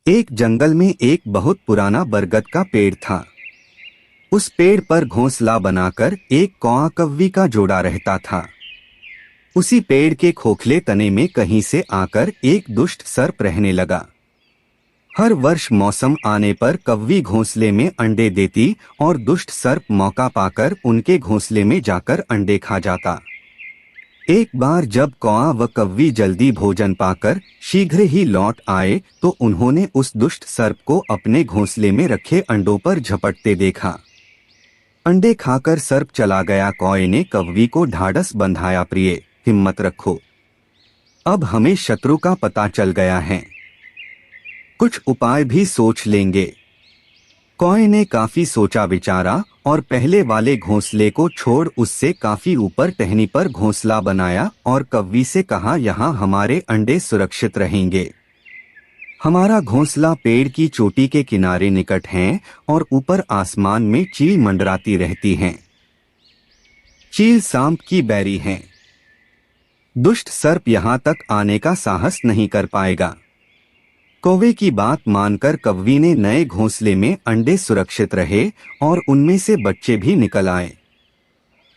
एक जंगल में एक बहुत पुराना बरगद का पेड़ था। उस पेड़ पर घोंसला बनाकर एक कौआ कव्वी का जोड़ा रहता था। उसी पेड़ के खोखले तने में कहीं से आकर एक दुष्ट सर्प रहने लगा। हर वर्ष मौसम आने पर कव्वी घोंसले में अंडे देती और दुष्ट सर्प मौका पाकर उनके घोंसले में जाकर अंडे खा जाता। एक बार जब कौआ व कव्वी जल्दी भोजन पाकर शीघ्र ही लौट आए तो उन्होंने उस दुष्ट सर्प को अपने घोंसले में रखे अंडों पर झपटते देखा। अंडे खाकर सर्प चला गया। कौए ने कव्वी को ढाढ़स बंधाया, प्रिय हिम्मत रखो, अब हमें शत्रु का पता चल गया है, कुछ उपाय भी सोच लेंगे। कौए ने काफी सोचा विचारा और पहले वाले घोंसले को छोड़ उससे काफी ऊपर टहनी पर घोंसला बनाया और कव्वी से कहा, यहाँ हमारे अंडे सुरक्षित रहेंगे। हमारा घोंसला पेड़ की चोटी के किनारे निकट है और ऊपर आसमान में चील मंडराती रहती हैं। चील सांप की बैरी हैं। दुष्ट सर्प यहाँ तक आने का साहस नहीं कर पाएगा। कौवे की बात मानकर कव्वी ने नए घोंसले में अंडे सुरक्षित रहे और उनमें से बच्चे भी निकल आए।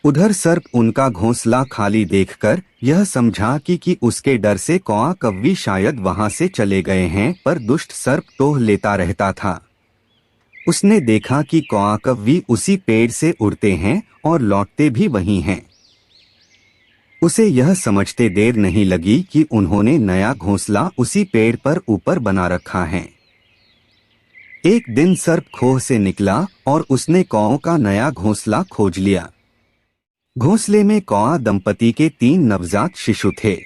उधर सर्प उनका घोंसला खाली देखकर यह समझा कि उसके डर से कौआ कव्वी शायद वहां से चले गए हैं, पर दुष्ट सर्प टोह लेता रहता था। उसने देखा कि कौआ कव्वी उसी पेड़ से उड़ते हैं और लौटते भी वहीं हैं। उसे यह समझते देर नहीं लगी कि उन्होंने नया घोंसला उसी पेड़ पर ऊपर बना रखा है। एक दिन सर्प खोह से निकला और उसने कौओं का नया घोंसला खोज लिया। घोंसले में कौआ दंपति के 3 नवजात शिशु थे।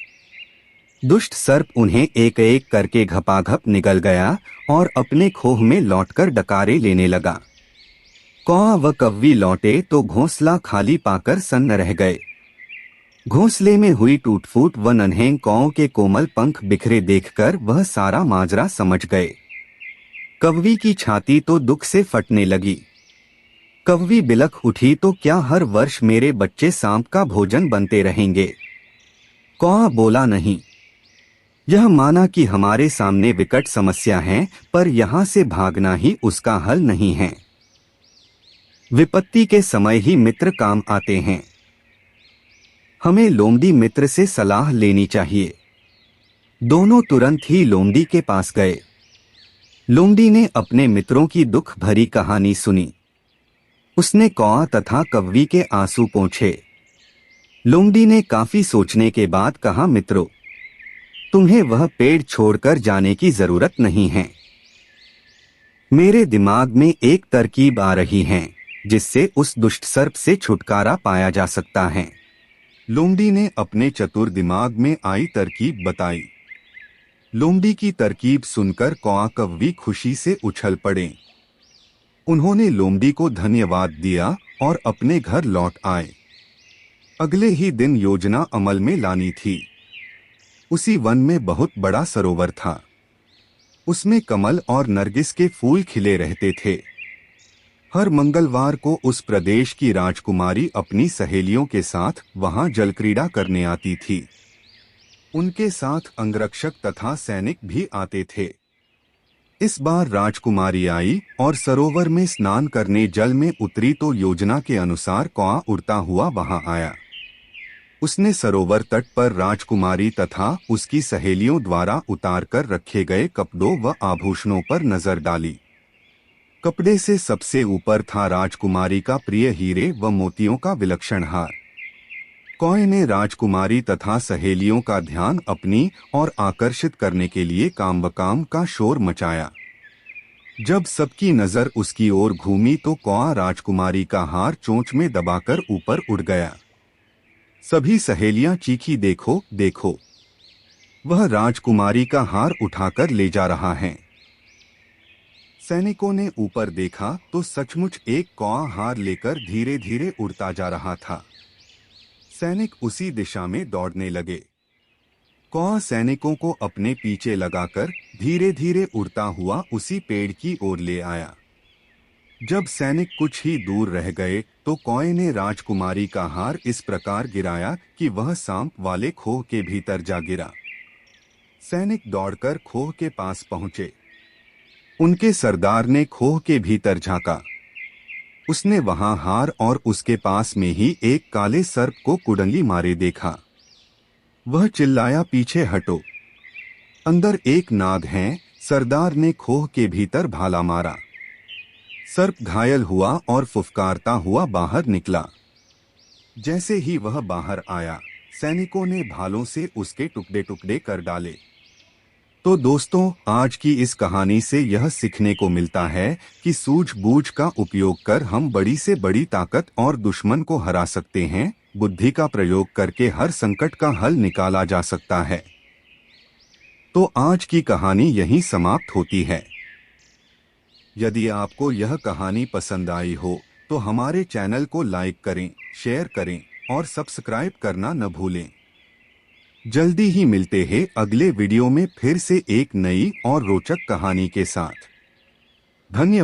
दुष्ट सर्प उन्हें एक एक करके घपाघप निगल गया और अपने खोह में लौटकर डकारे लेने लगा। कौआ व कव्वी लौटे तो घोंसला खाली पाकर सन्न रह गए। घोंसले में हुई टूटफूट व नन्हें कौओं के कोमल पंख बिखरे देखकर वह सारा माजरा समझ गए। कव्वी की छाती तो दुख से फटने लगी। कव्वी बिलख उठी, तो क्या हर वर्ष मेरे बच्चे सांप का भोजन बनते रहेंगे? कौआ बोला नहीं। यह माना कि हमारे सामने विकट समस्या है, पर यहाँ से भागना ही उसका हल नहीं है। विपत्ति के समय ही मित्र काम आते हैं। हमें लोमड़ी मित्र से सलाह लेनी चाहिए। दोनों तुरंत ही लोमड़ी के पास गए। लोमड़ी ने अपने मित्रों की दुख भरी कहानी सुनी। उसने कौआ तथा कव्वी के आंसू पोंछे। लोमड़ी ने काफी सोचने के बाद कहा, मित्रों, तुम्हें वह पेड़ छोड़कर जाने की जरूरत नहीं है। मेरे दिमाग में एक तरकीब आ रही है जिससे उस दुष्ट सर्प से छुटकारा पाया जा सकता है। लोमड़ी ने अपने चतुर दिमाग में आई तरकीब बताई। लोमड़ी की तरकीब सुनकर कौआ कव्वी खुशी से उछल पड़े। उन्होंने लोमड़ी को धन्यवाद दिया और अपने घर लौट आए। अगले ही दिन योजना अमल में लानी थी। उसी वन में बहुत बड़ा सरोवर था। उसमें कमल और नरगिस के फूल खिले रहते थे। हर मंगलवार को उस प्रदेश की राजकुमारी अपनी सहेलियों के साथ वहां जलक्रीड़ा करने आती थी। उनके साथ अंगरक्षक तथा सैनिक भी आते थे। इस बार राजकुमारी आई और सरोवर में स्नान करने जल में उतरी तो योजना के अनुसार कौआ उड़ता हुआ वहां आया। उसने सरोवर तट पर राजकुमारी तथा उसकी सहेलियों द्वारा उतार कर रखे गए कपड़ों व आभूषणों पर नजर डाली। कपड़े से सबसे ऊपर था राजकुमारी का प्रिय हीरे व मोतियों का विलक्षण हार। कौए ने राजकुमारी तथा सहेलियों का ध्यान अपनी ओर आकर्षित करने के लिए काम का शोर मचाया। जब सबकी नजर उसकी ओर घूमी तो कौआ राजकुमारी का हार चोंच में दबाकर ऊपर उड़ गया। सभी सहेलियां चीखी, देखो देखो, वह राजकुमारी का हार उठाकर ले जा रहा है। सैनिकों ने ऊपर देखा तो सचमुच एक कौआ हार लेकर धीरे धीरे उड़ता जा रहा था। सैनिक उसी दिशा में दौड़ने लगे। कौआ सैनिकों को अपने पीछे लगाकर धीरे धीरे उड़ता हुआ उसी पेड़ की ओर ले आया। जब सैनिक कुछ ही दूर रह गए तो कौए ने राजकुमारी का हार इस प्रकार गिराया कि वह सांप वाले खोह के भीतर जा गिरा। सैनिक दौड़कर खोह के पास पहुंचे। उनके सरदार ने खोह के भीतर झांका। उसने वहां हार और उसके पास में ही एक काले सर्प को कुडंगी मारे देखा। वह चिल्लाया, पीछे हटो, अंदर एक नाग है। सरदार ने खोह के भीतर भाला मारा। सर्प घायल हुआ और फुफकारता हुआ बाहर निकला। जैसे ही वह बाहर आया, सैनिकों ने भालों से उसके टुकड़े टुकड़े कर डाले। तो दोस्तों, आज की इस कहानी से यह सीखने को मिलता है कि सूझबूझ का उपयोग कर हम बड़ी से बड़ी ताकत और दुश्मन को हरा सकते हैं। बुद्धि का प्रयोग करके हर संकट का हल निकाला जा सकता है। तो आज की कहानी यहीं समाप्त होती है। यदि आपको यह कहानी पसंद आई हो तो हमारे चैनल को लाइक करें, शेयर करें और सब्सक्राइब करना न भूलें। जल्दी ही मिलते हैं अगले वीडियो में फिर से एक नई और रोचक कहानी के साथ। धन्यवाद।